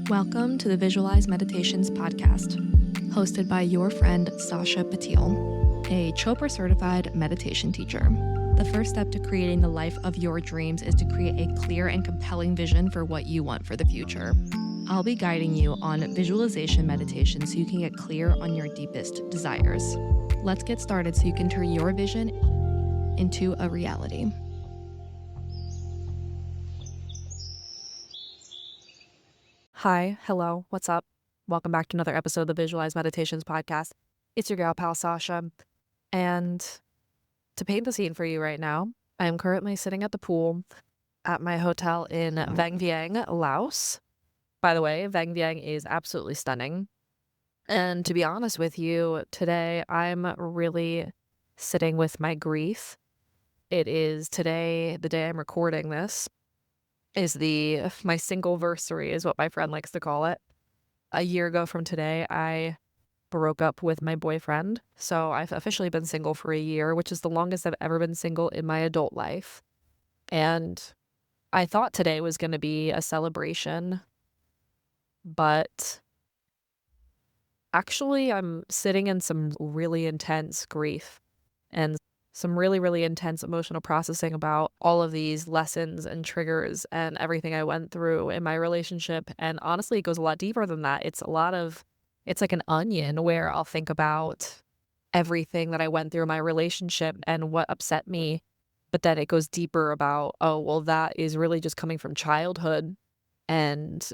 Welcome to the Visualize Meditations podcast, hosted by your friend Sasha Patil, a Chopra certified meditation teacher. The first step to creating the life of your dreams is to create a clear and compelling vision for what you want for the future. I'll be guiding you on visualization meditation so you can get clear on your deepest desires. Let's get started so you can turn your vision into a reality. Hi, hello, what's up? Welcome back to another episode of the Visualize Meditations podcast. It's your gal pal Sasha, and to paint the scene for you right now, I am currently sitting at the pool at my hotel in Vang Vieng, Laos. By the way, Vang Vieng is absolutely stunning. And to be honest with you, today I'm really sitting with my grief. It is today, the day I'm recording this, is my single-versary is what my friend likes to call it. A year ago from today, I broke up with my boyfriend. So I've officially been single for a year, which is the longest I've ever been single in my adult life. And I thought today was going to be a celebration, but actually I'm sitting in some really intense grief and some really, really intense emotional processing about all of these lessons and triggers and everything I went through in my relationship. And honestly, it goes a lot deeper than that. It's like an onion where I'll think about everything that I went through in my relationship and what upset me. But then it goes deeper about, oh, well, that is really just coming from childhood and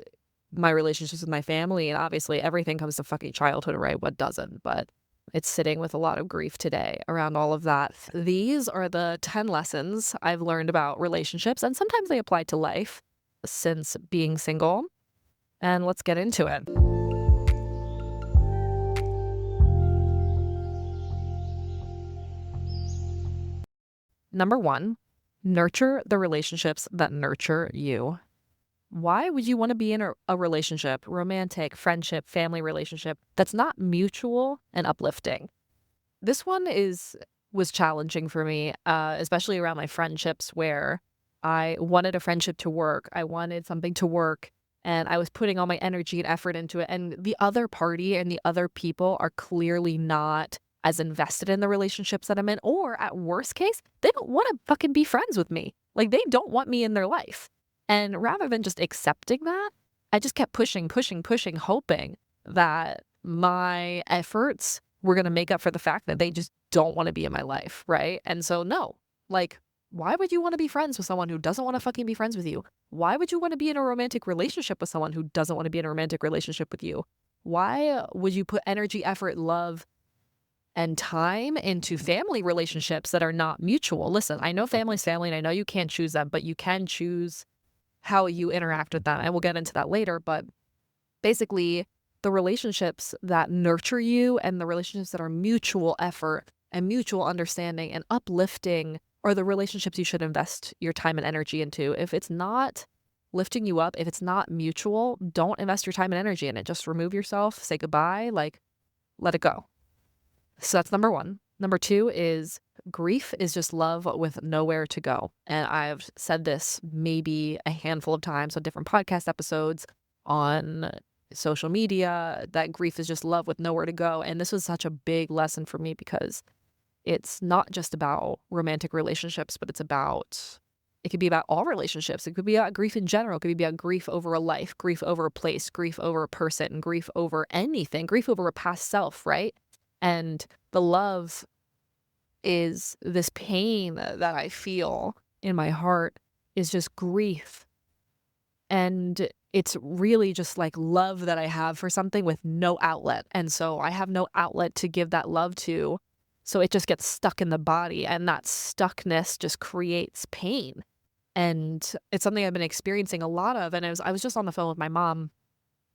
my relationships with my family. And obviously everything comes to fucking childhood, right? What doesn't? But it's sitting with a lot of grief today around all of that. These are the 10 lessons I've learned about relationships, and sometimes they apply to life since being single. And let's get into it. Number 1, nurture the relationships that nurture you. Why would you want to be in a relationship, romantic, friendship, family relationship, that's not mutual and uplifting? This one was challenging for me, especially around my friendships where I wanted a friendship to work. I wanted something to work, and I was putting all my energy and effort into it. And the other party and the other people are clearly not as invested in the relationships that I'm in, or at worst case, they don't want to fucking be friends with me. Like, they don't want me in their life. And rather than just accepting that, I just kept pushing, hoping that my efforts were going to make up for the fact that they just don't want to be in my life, right? And so, no, like, why would you want to be friends with someone who doesn't want to fucking be friends with you? Why would you want to be in a romantic relationship with someone who doesn't want to be in a romantic relationship with you? Why would you put energy, effort, love, and time into family relationships that are not mutual? Listen, I know family's family, and I know you can't choose them, but you can choose how you interact with them. And we'll get into that later, but basically, the relationships that nurture you and the relationships that are mutual effort and mutual understanding and uplifting are the relationships you should invest your time and energy into. If it's not lifting you up, if it's not mutual, don't invest your time and energy in it. Just remove yourself, say goodbye, like, let it go. So that's number 1. Number 2 is grief is just love with nowhere to go. And I've said this maybe a handful of times on different podcast episodes, on social media, that grief is just love with nowhere to go. And this was such a big lesson for me because it's not just about romantic relationships, but it could be about all relationships. It could be about grief in general. It could be about grief over a life, grief over a place, grief over a person, grief over anything, grief over a past self, right? And the love is this pain that I feel in my heart is just grief. And it's really just like love that I have for something with no outlet. And so I have no outlet to give that love to. So it just gets stuck in the body, and that stuckness just creates pain. And it's something I've been experiencing a lot of. And I was just on the phone with my mom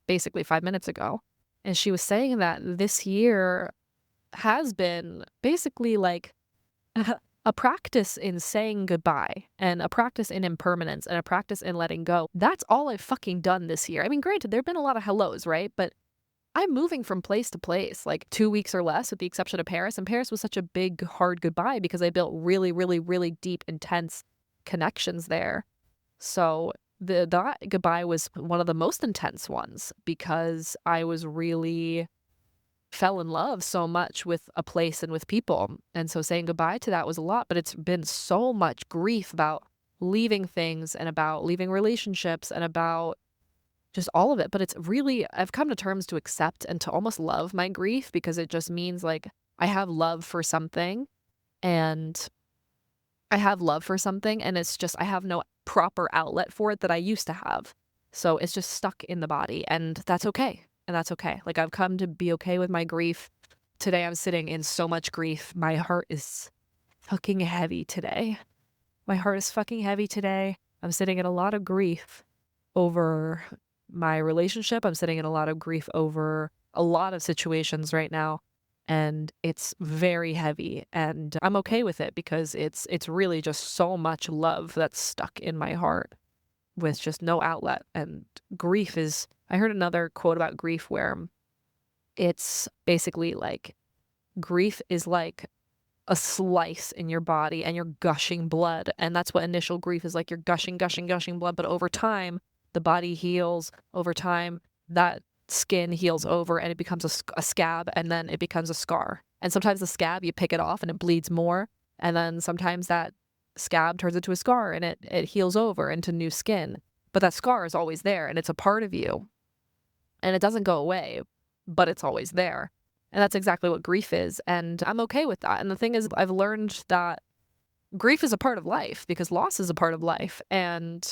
basically 5 minutes ago. And she was saying that this year has been basically like a practice in saying goodbye, and a practice in impermanence, and a practice in letting go. That's all I've fucking done this year. I mean, granted, there have been a lot of hellos, right? But I'm moving from place to place, like 2 weeks or less, with the exception of Paris. And Paris was such a big, hard goodbye because I built really, really, really deep, intense connections there. So that goodbye was one of the most intense ones because I was really fell in love so much with a place and with people. And so saying goodbye to that was a lot, but it's been so much grief about leaving things and about leaving relationships and about just all of it. But it's really, I've come to terms to accept and to almost love my grief because it just means like I have love for something and and it's just I have no proper outlet for it that I used to have. So it's just stuck in the body and that's okay. And that's okay. Like I've come to be okay with my grief. Today I'm sitting in so much grief. My heart is fucking heavy today. My heart is fucking heavy today. I'm sitting in a lot of grief over my relationship. I'm sitting in a lot of grief over a lot of situations right now. And it's very heavy and I'm okay with it because it's really just so much love that's stuck in my heart with just no outlet. And grief is, I heard another quote about grief where it's basically like grief is like a slice in your body and you're gushing blood. And that's what initial grief is like. You're gushing, gushing, gushing blood. But over time, the body heals. Over time, that skin heals over and it becomes a scab and then it becomes a scar. And sometimes the scab, you pick it off and it bleeds more. And then sometimes that scab turns into a scar and it heals over into new skin. But that scar is always there and it's a part of you. And it doesn't go away, but it's always there. And that's exactly what grief is. And I'm okay with that. And the thing is, I've learned that grief is a part of life because loss is a part of life. And,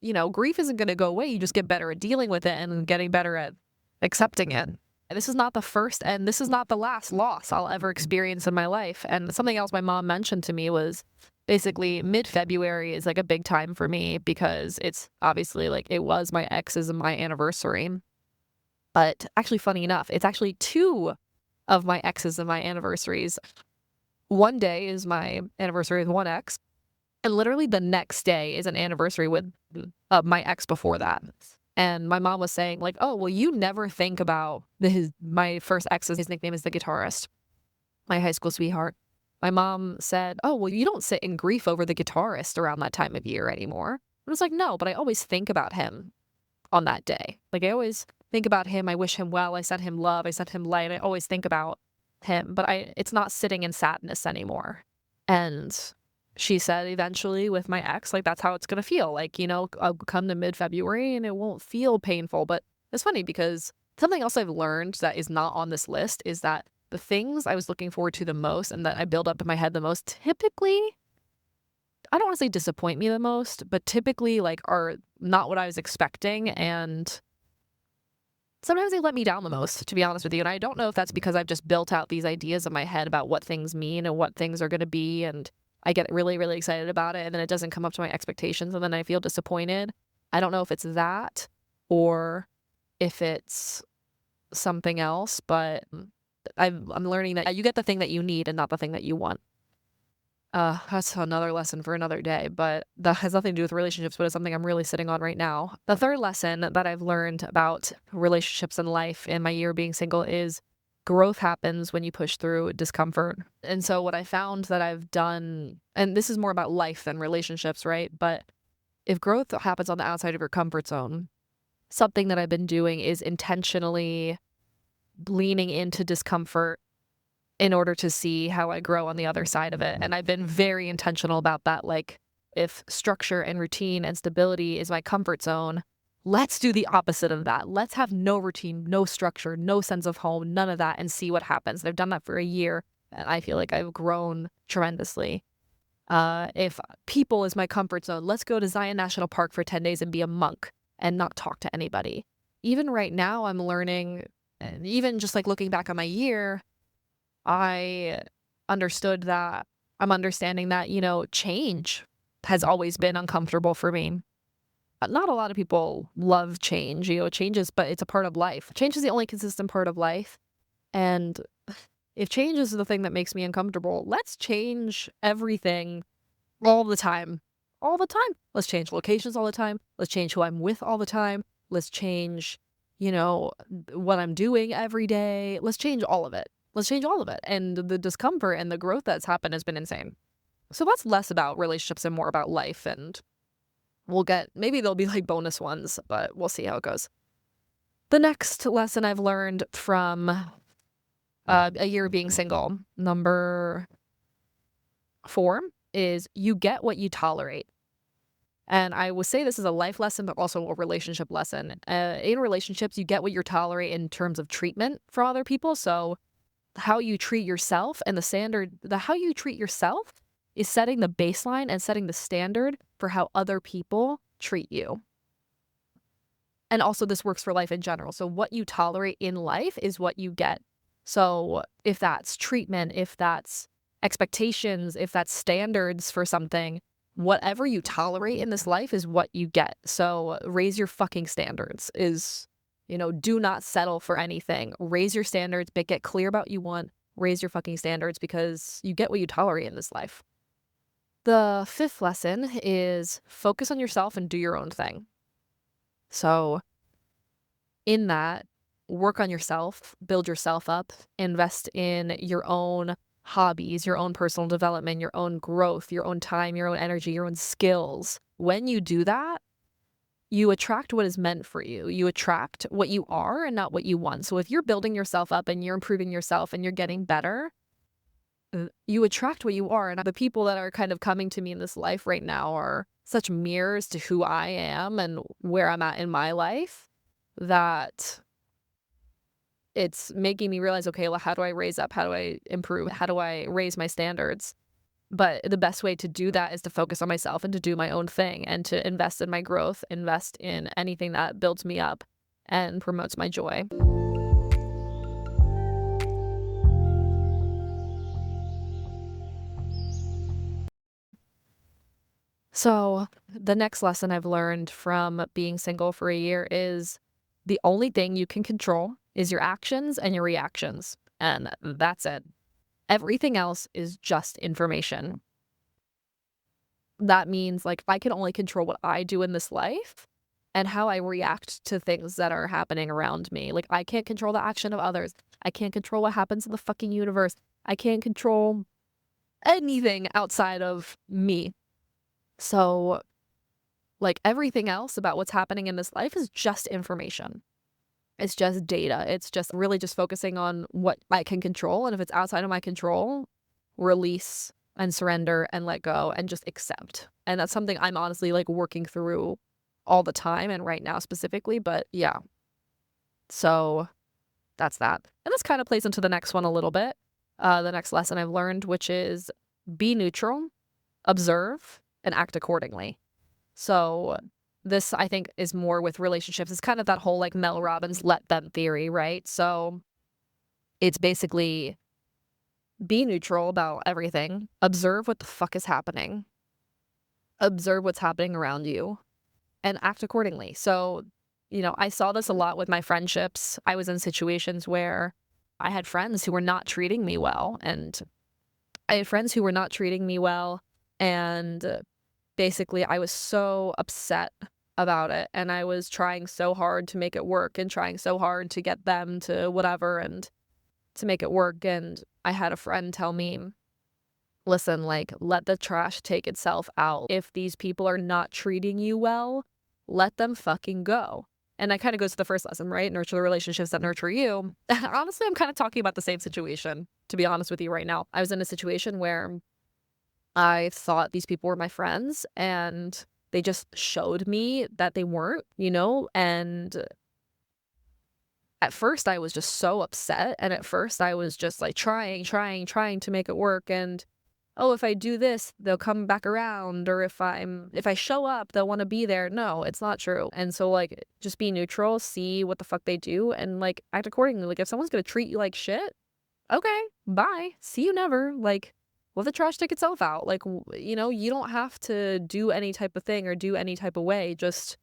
you know, grief isn't going to go away. You just get better at dealing with it and getting better at accepting it. And this is not the first and this is not the last loss I'll ever experience in my life. And something else my mom mentioned to me was basically mid-February is like a big time for me because it's obviously like it was my ex's and my anniversary. But actually, funny enough, it's actually 2 of my exes and my anniversaries. One day is my anniversary with one ex, and literally the next day is an anniversary with my ex before that. And my mom was saying like, oh, well, you never think about my first ex's, his nickname is the guitarist, my high school sweetheart. My mom said, oh, well, you don't sit in grief over the guitarist around that time of year anymore. I was like, no, but I always think about him on that day. Like I always think about him. I wish him well. I send him love. I send him light. I always think about him, but it's not sitting in sadness anymore. And she said eventually with my ex, like that's how it's going to feel. Like, you know, I'll come to mid-February and it won't feel painful. But it's funny because something else I've learned that is not on this list is that the things I was looking forward to the most and that I build up in my head the most typically, I don't want to say disappoint me the most, but typically like are not what I was expecting. And sometimes they let me down the most, to be honest with you. And I don't know if that's because I've just built out these ideas in my head about what things mean and what things are going to be. And I get really, really excited about it. And then it doesn't come up to my expectations. And then I feel disappointed. I don't know if it's that or if it's something else. But I'm learning that you get the thing that you need and not the thing that you want. That's another lesson for another day, but that has nothing to do with relationships, but it's something I'm really sitting on right now. The third lesson that I've learned about relationships and life in my year being single is growth happens when you push through discomfort. And so what I found that I've done, and this is more about life than relationships, right? But if growth happens on the outside of your comfort zone, something that I've been doing is intentionally leaning into discomfort in order to see how I grow on the other side of it. And I've been very intentional about that. Like if structure and routine and stability is my comfort zone, let's do the opposite of that. Let's have no routine, no structure, no sense of home, none of that, and see what happens. I've done that for a year and I feel like I've grown tremendously. If people is my comfort zone, let's go to Zion National Park for 10 days and be a monk and not talk to anybody. Even right now I'm learning, and even just like looking back on my year, I understood that I'm understanding that, you know, change has always been uncomfortable for me. Not a lot of people love change, you know, changes, but it's a part of life. Change is the only consistent part of life. And if change is the thing that makes me uncomfortable, let's change everything all the time. All the time. Let's change locations all the time. Let's change who I'm with all the time. Let's change, you know, what I'm doing every day. Let's change all of it. Let's change all of it. And the discomfort and the growth that's happened has been insane. So that's less about relationships and more about life. And maybe there'll be like bonus ones, but we'll see how it goes. The next lesson I've learned from a year being single, number 4, is you get what you tolerate. And I will say this is a life lesson, but also a relationship lesson. In relationships, you get what you tolerate in terms of treatment for other people. So how you treat yourself and how you treat yourself is setting the baseline and setting the standard for how other people treat you. And also this works for life in general. So what you tolerate in life is what you get. So if that's treatment, if that's expectations, if that's standards for something, whatever you tolerate in this life is what you get. So raise your fucking standards is, do not settle for anything. Raise your standards, but get clear about what you want. Raise your fucking standards because you get what you tolerate in this life. The 5th lesson is focus on yourself and do your own thing. So in that, work on yourself, build yourself up, invest in your own hobbies, your own personal development, your own growth, your own time, your own energy, your own skills. When you do that, you attract what is meant for you. You attract what you are and not what you want. So if you're building yourself up and you're improving yourself and you're getting better, you attract what you are. And the people that are kind of coming to me in this life right now are such mirrors to who I am and where I'm at in my life that it's making me realize, okay, well, how do I raise up? How do I improve? How do I raise my standards? But the best way to do that is to focus on myself and to do my own thing and to invest in my growth, invest in anything that builds me up and promotes my joy. So the next lesson I've learned from being single for a year is the only thing you can control is your actions and your reactions. And that's it. Everything else is just information. That means like I can only control what I do in this life and how I react to things that are happening around me. Like I can't control the action of others. I can't control what happens in the fucking universe. I can't control anything outside of me. So like everything else about what's happening in this life is just information. It's just data. It's just really just focusing on what I can control. And if it's outside of my control, release and surrender and let go and just accept. And that's something I'm honestly like working through all the time and right now specifically. But yeah, so that's that. And this kind of plays into the next one a little bit. The next lesson I've learned, which is be neutral, observe, and act accordingly. So this, I think, is more with relationships. It's kind of that whole like Mel Robbins let them theory, right? So it's basically be neutral about everything. Observe what the fuck is happening. Observe what's happening around you and act accordingly. So, I saw this a lot with my friendships. I was in situations where I had friends who were not treating me well, and basically I was so upset about it, and I was trying so hard to make it work and trying so hard to get them to whatever and to make it work. And I had a friend tell me, listen, like, let the trash take itself out. If these people are not treating you well, let them fucking go. And that kind of goes to the first lesson, right? Nurture the relationships that nurture you. Honestly, I'm kind of talking about the same situation, to be honest with you right now. I was in a situation where I thought these people were my friends and they just showed me that they weren't, and at first I was just so upset. And at first I was just like trying to make it work. And, oh, if I do this, they'll come back around. Or if I show up, they'll want to be there. No, it's not true. And so like, just be neutral, see what the fuck they do and like act accordingly. Like if someone's going to treat you like shit, okay, bye. See you never. Like, let the trash take itself out. Like, you don't have to do any type of thing or do any type of way. Just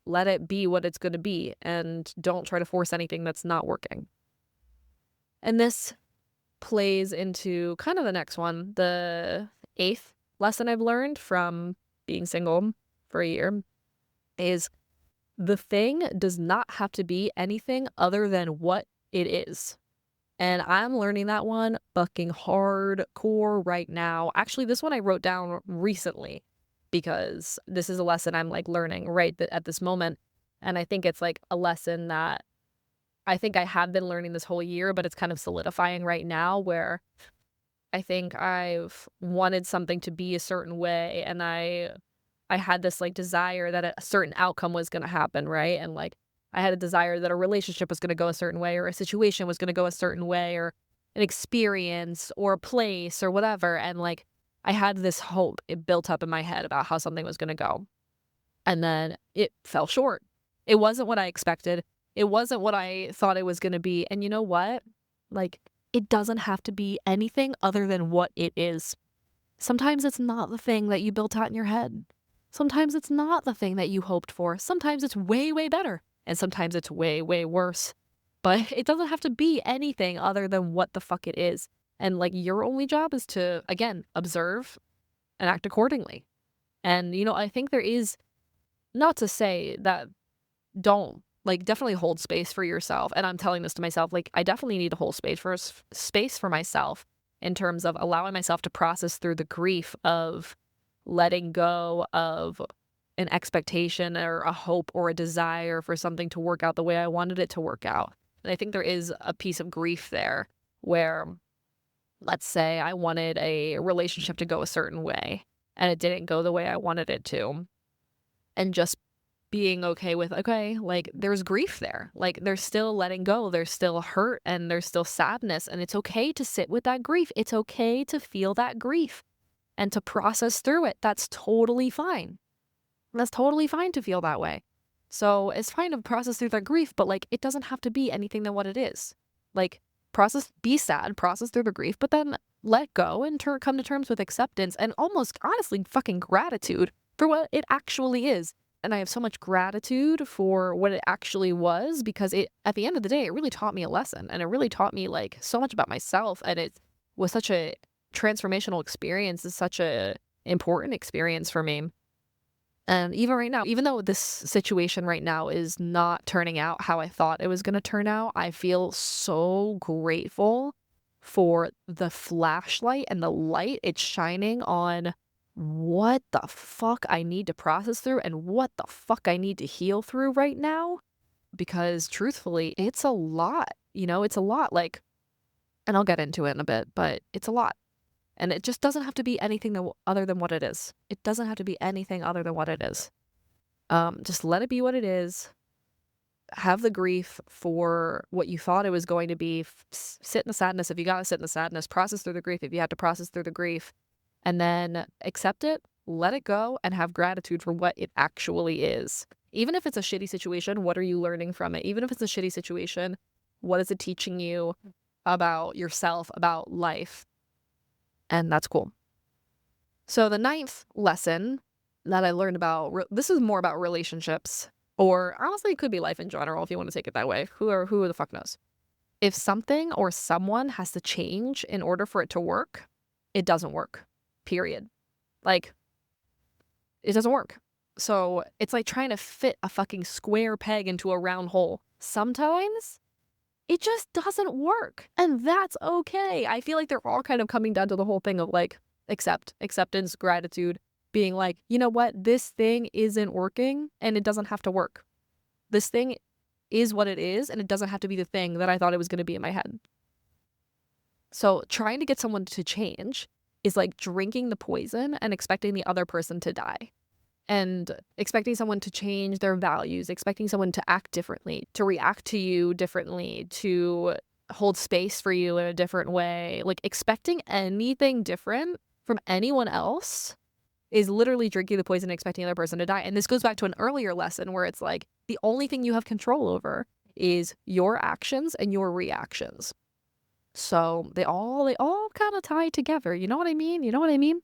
let it be what it's going to be and don't try to force anything that's not working. And this plays into kind of the next one, the 8th lesson I've learned from being single for a year is the thing does not have to be anything other than what it is. And I'm learning that one fucking hardcore right now. Actually, this one I wrote down recently because this is a lesson I'm like learning right at this moment. And I think it's like a lesson that I think I have been learning this whole year, but it's kind of solidifying right now, where I think I've wanted something to be a certain way, and I had this like desire that a certain outcome was going to happen, right? And like I had a desire that a relationship was going to go a certain way, or a situation was going to go a certain way, or an experience or a place or whatever. And like I had this hope it built up in my head about how something was going to go. And then it fell short. It wasn't what I expected. It wasn't what I thought it was going to be. And you know what? Like, it doesn't have to be anything other than what it is. Sometimes it's not the thing that you built out in your head. Sometimes it's not the thing that you hoped for. Sometimes it's way, way better. And sometimes it's way, way worse. But it doesn't have to be anything other than what the fuck it is. And like your only job is to, again, observe and act accordingly. And, you know, I think there is, not to say that don't, like, definitely hold space for yourself. And I'm telling this to myself, like, I definitely need to hold space for myself in terms of allowing myself to process through the grief of letting go of an expectation or a hope or a desire for something to work out the way I wanted it to work out. And I think there is a piece of grief there where, let's say I wanted a relationship to go a certain way and it didn't go the way I wanted it to. And just being okay with, okay, like there's grief there. Like there's still letting go. There's still hurt and there's still sadness. And it's okay to sit with that grief. It's okay to feel that grief and to process through it. That's totally fine. That's totally fine to feel that way. So it's fine to process through that grief, but like it doesn't have to be anything than what it is. Like be sad, process through the grief, but then let go and come to terms with acceptance and almost honestly fucking gratitude for what it actually is. And I have so much gratitude for what it actually was, because at the end of the day, it really taught me a lesson, and it really taught me like so much about myself. And it was such a transformational experience. It's such a important experience for me. And even right now, even though this situation right now is not turning out how I thought it was going to turn out, I feel so grateful for the flashlight and the light it's shining on what the fuck I need to process through and what the fuck I need to heal through right now. Because truthfully, it's a lot, it's a lot, like, and I'll get into it in a bit, but it's a lot. And it just doesn't have to be anything other than what it is. It doesn't have to be anything other than what it is. Just let it be what it is. Have the grief for what you thought it was going to be. Sit in the sadness if you gotta sit in the sadness. Process through the grief if you had to process through the grief. And then accept it, let it go, and have gratitude for what it actually is. Even if it's a shitty situation, what are you learning from it? Even if it's a shitty situation, what is it teaching you about yourself, about life? And that's cool. So the 9th lesson that I learned about, this is more about relationships, or honestly, it could be life in general if you want to take it that way. Who the fuck knows? If something or someone has to change in order for it to work, it doesn't work. Period. Like, it doesn't work. So it's like trying to fit a fucking square peg into a round hole. Sometimes it just doesn't work. And that's okay. I feel like they're all kind of coming down to the whole thing of like acceptance, gratitude, being like, you know what? This thing isn't working and it doesn't have to work. This thing is what it is, and it doesn't have to be the thing that I thought it was going to be in my head. So trying to get someone to change is like drinking the poison and expecting the other person to die. And expecting someone to change their values, expecting someone to act differently, to react to you differently, to hold space for you in a different way. Like expecting anything different from anyone else is literally drinking the poison and expecting the other person to die. And this goes back to an earlier lesson where it's like the only thing you have control over is your actions and your reactions. So they all kind of tie together. You know what I mean?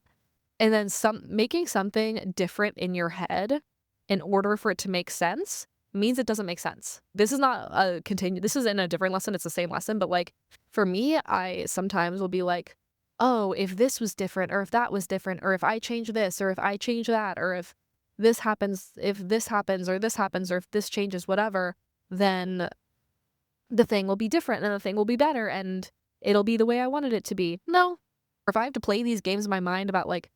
And then making something different in your head in order for it to make sense means it doesn't make sense. This is not this is in a different lesson. It's the same lesson. But like for me, I sometimes will be like, oh, if this was different, or if that was different, or if I change this, or if I change that, or if this happens, or this happens, or if this changes, whatever, then the thing will be different and the thing will be better and it'll be the way I wanted it to be. No. Or if I have to play these games in my mind about like,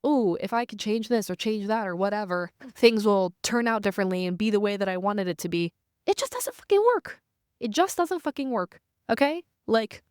oh, if I could change this or change that or whatever, things will turn out differently and be the way that I wanted it to be. It just doesn't fucking work. It just doesn't fucking work. Okay? Like,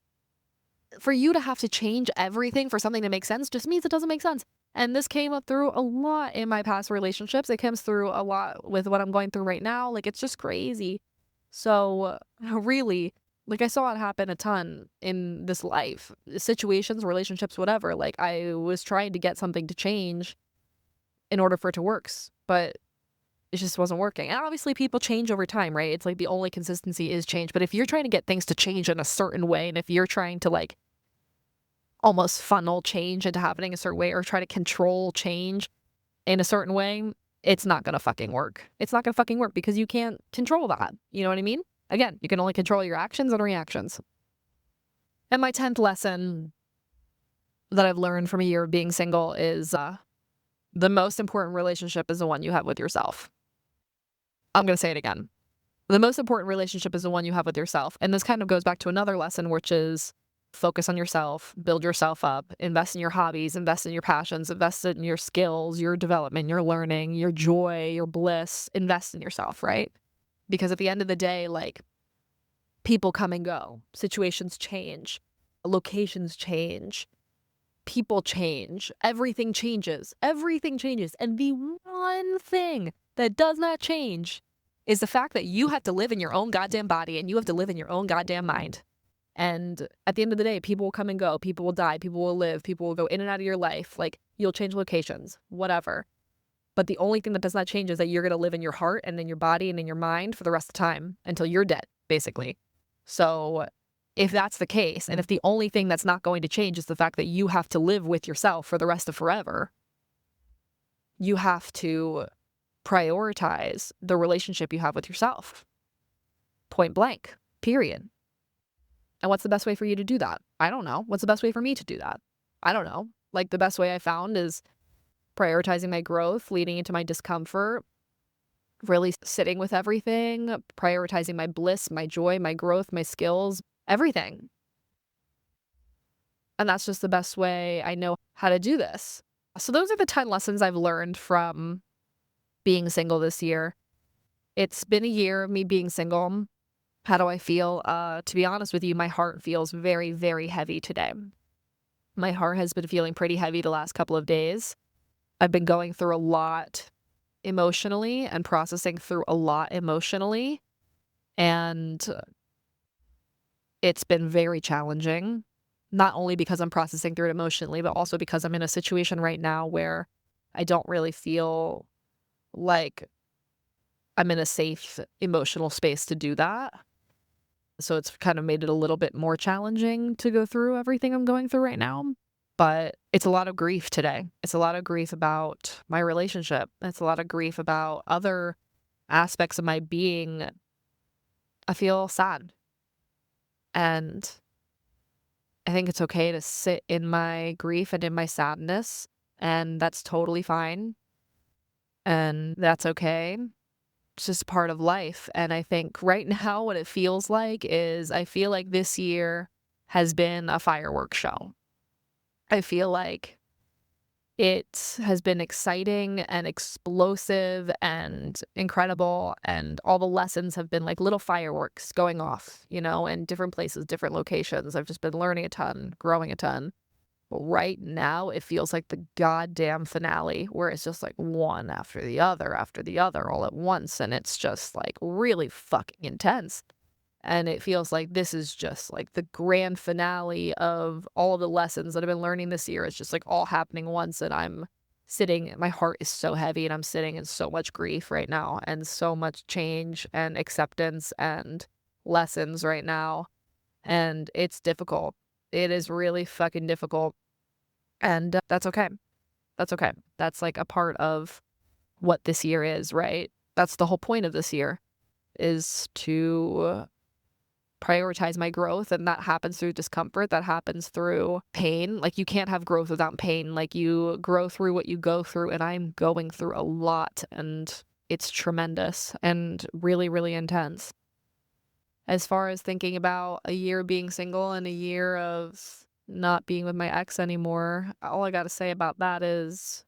for you to have to change everything for something to make sense just means it doesn't make sense. And this came up through a lot in my past relationships. It comes through a lot with what I'm going through right now. Like, it's just crazy. So, really, like, I saw it happen a ton in this life, situations, relationships, whatever. Like, I was trying to get something to change in order for it to work, but it just wasn't working. And obviously, people change over time, right? It's like the only consistency is change. But if you're trying to get things to change in a certain way, and if you're trying to like almost funnel change into happening a certain way or try to control change in a certain way, it's not gonna fucking work. It's not gonna fucking work because you can't control that. You know what I mean? Again, you can only control your actions and reactions. And my 10th lesson that I've learned from a year of being single is the most important relationship is the one you have with yourself. I'm gonna say it again. The most important relationship is the one you have with yourself. And this kind of goes back to another lesson, which is focus on yourself, build yourself up, invest in your hobbies, invest in your passions, invest in your skills, your development, your learning, your joy, your bliss, invest in yourself, right? Because at the end of the day, like, people come and go, situations change, locations change, people change, everything changes, everything changes. And the one thing that does not change is the fact that you have to live in your own goddamn body and you have to live in your own goddamn mind. And at the end of the day, people will come and go, people will die, people will live, people will go in and out of your life. Like, you'll change locations, whatever. But the only thing that does not change is that you're going to live in your heart and in your body and in your mind for the rest of the time until you're dead, basically. So if that's the case, and if the only thing that's not going to change is the fact that you have to live with yourself for the rest of forever, you have to prioritize the relationship you have with yourself. Point blank, period. And what's the best way for you to do that? I don't know. What's the best way for me to do that? I don't know. Like, the best way I found is prioritizing my growth, leading into my discomfort, really sitting with everything, prioritizing my bliss, my joy, my growth, my skills, everything. And that's just the best way I know how to do this. So those are the 10 lessons I've learned from being single this year. It's been a year of me being single. How do I feel? To be honest with you, my heart feels very, very heavy today. My heart has been feeling pretty heavy the last couple of days. I've been going through a lot emotionally and processing through a lot emotionally. And it's been very challenging, not only because I'm processing through it emotionally, but also because I'm in a situation right now where I don't really feel like I'm in a safe emotional space to do that. So it's kind of made it a little bit more challenging to go through everything I'm going through right now. But it's a lot of grief today. It's a lot of grief about my relationship. It's a lot of grief about other aspects of my being. I feel sad. And I think it's okay to sit in my grief and in my sadness. And that's totally fine. And that's okay. It's just part of life. And I think right now what it feels like is I feel like this year has been a fireworks show. I feel like it has been exciting and explosive and incredible, and all the lessons have been like little fireworks going off, in different places, different locations. I've just been learning a ton, growing a ton. But right now, it feels like the goddamn finale, where it's just like one after the other, all at once, and it's just like really fucking intense. And it feels like this is just like the grand finale of all of the lessons that I've been learning this year. It's just like all happening once, and I'm sitting, my heart is so heavy, and I'm sitting in so much grief right now, and so much change and acceptance and lessons right now. And it's difficult. It is really fucking difficult. And that's okay. That's okay. That's like a part of what this year is, right? That's the whole point of this year, is to prioritize my growth, and that happens through discomfort, that happens through pain. Like, you can't have growth without pain. Like, you grow through what you go through, and I'm going through a lot, and it's tremendous and really, really intense. As far as thinking about a year being single and a year of not being with my ex anymore. All I got to say about that is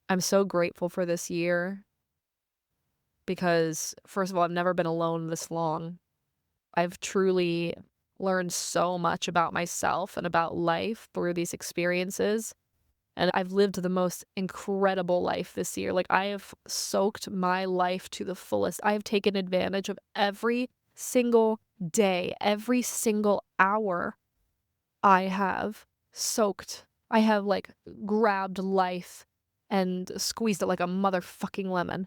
I'm so grateful for this year because, first of all, I've never been alone this long. I've truly learned so much about myself and about life through these experiences. And I've lived the most incredible life this year. Like, I have soaked my life to the fullest. I have taken advantage of every single day, every single hour I have soaked. I have, like, grabbed life and squeezed it like a motherfucking lemon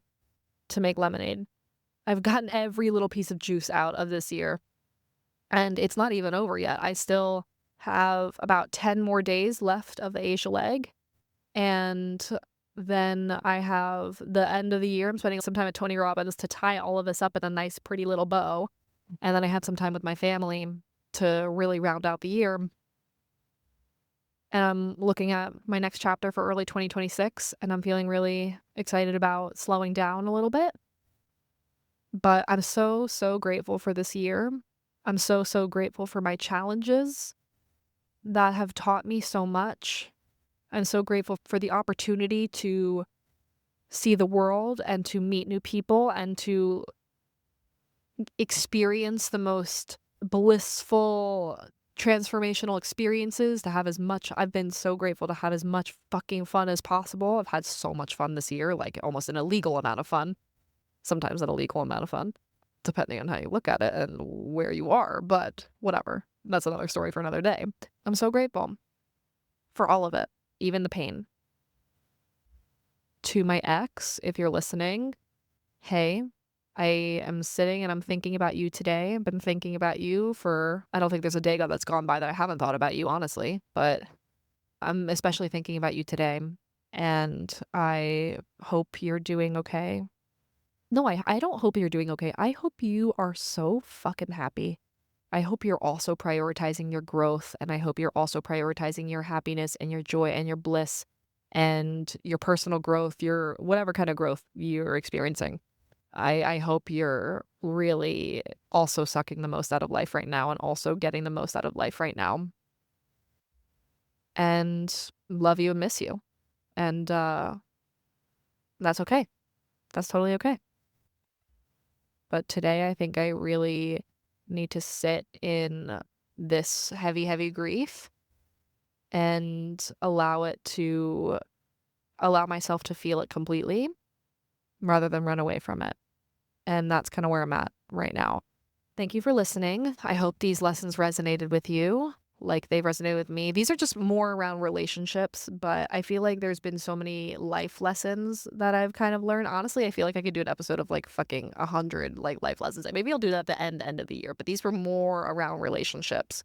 to make lemonade. I've gotten every little piece of juice out of this year. And it's not even over yet. I still have about 10 more days left of the Asia leg. And then I have the end of the year. I'm spending some time at Tony Robbins to tie all of this up in a nice, pretty little bow. And then I have some time with my family to really round out the year. And I'm looking at my next chapter for early 2026, and I'm feeling really excited about slowing down a little bit. But I'm so, so grateful for this year. I'm so, so grateful for my challenges that have taught me so much. I'm so grateful for the opportunity to see the world and to meet new people and to experience the most blissful, transformational experiences, to have as much. I've been so grateful to have as much fucking fun as possible. I've had so much fun this year, like almost an illegal amount of fun. Sometimes an illegal amount of fun, depending on how you look at it and where you are, but whatever. That's another story for another day. I'm so grateful for all of it, even the pain. To my ex, if you're listening, hey, I am sitting and I'm thinking about you today. I've been thinking about you I don't think there's a day that's gone by that I haven't thought about you, honestly, but I'm especially thinking about you today, and I hope you're doing okay. No, I don't hope you're doing okay. I hope you are so fucking happy. I hope you're also prioritizing your growth, and I hope you're also prioritizing your happiness and your joy and your bliss and your personal growth, your whatever kind of growth you're experiencing. I hope you're really also sucking the most out of life right now and also getting the most out of life right now. And love you and miss you. And that's okay. That's totally okay. But today I think I really need to sit in this heavy, heavy grief and allow myself to feel it completely rather than run away from it. And that's kind of where I'm at right now. Thank you for listening. I hope these lessons resonated with you like they've resonated with me. These are just more around relationships, but I feel like there's been so many life lessons that I've kind of learned. Honestly, I feel like I could do an episode of like fucking 100 like life lessons. Maybe I'll do that at the end of the year, but these were more around relationships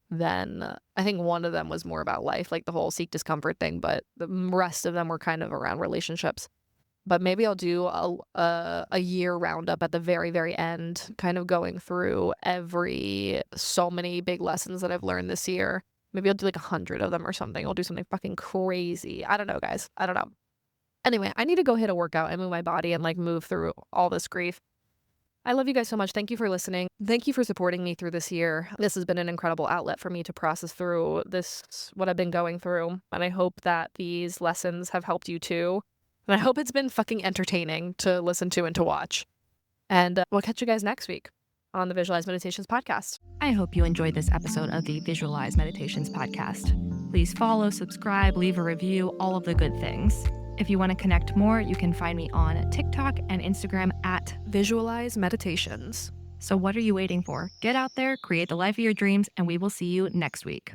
than I think one of them was more about life, like the whole seek discomfort thing, but the rest of them were kind of around relationships. But maybe I'll do a year roundup at the very, very end, kind of going through so many big lessons that I've learned this year. Maybe I'll do like 100 of them or something. I'll do something fucking crazy. I don't know, guys. I don't know. Anyway, I need to go hit a workout and move my body and like move through all this grief. I love you guys so much. Thank you for listening. Thank you for supporting me through this year. This has been an incredible outlet for me to process through what I've been going through. And I hope that these lessons have helped you too. And I hope it's been fucking entertaining to listen to and to watch. And we'll catch you guys next week on the Visualize Meditations podcast. I hope you enjoyed this episode of the Visualize Meditations podcast. Please follow, subscribe, leave a review, all of the good things. If you want to connect more, you can find me on TikTok and Instagram at Visualize Meditations. So what are you waiting for? Get out there, create the life of your dreams, and we will see you next week.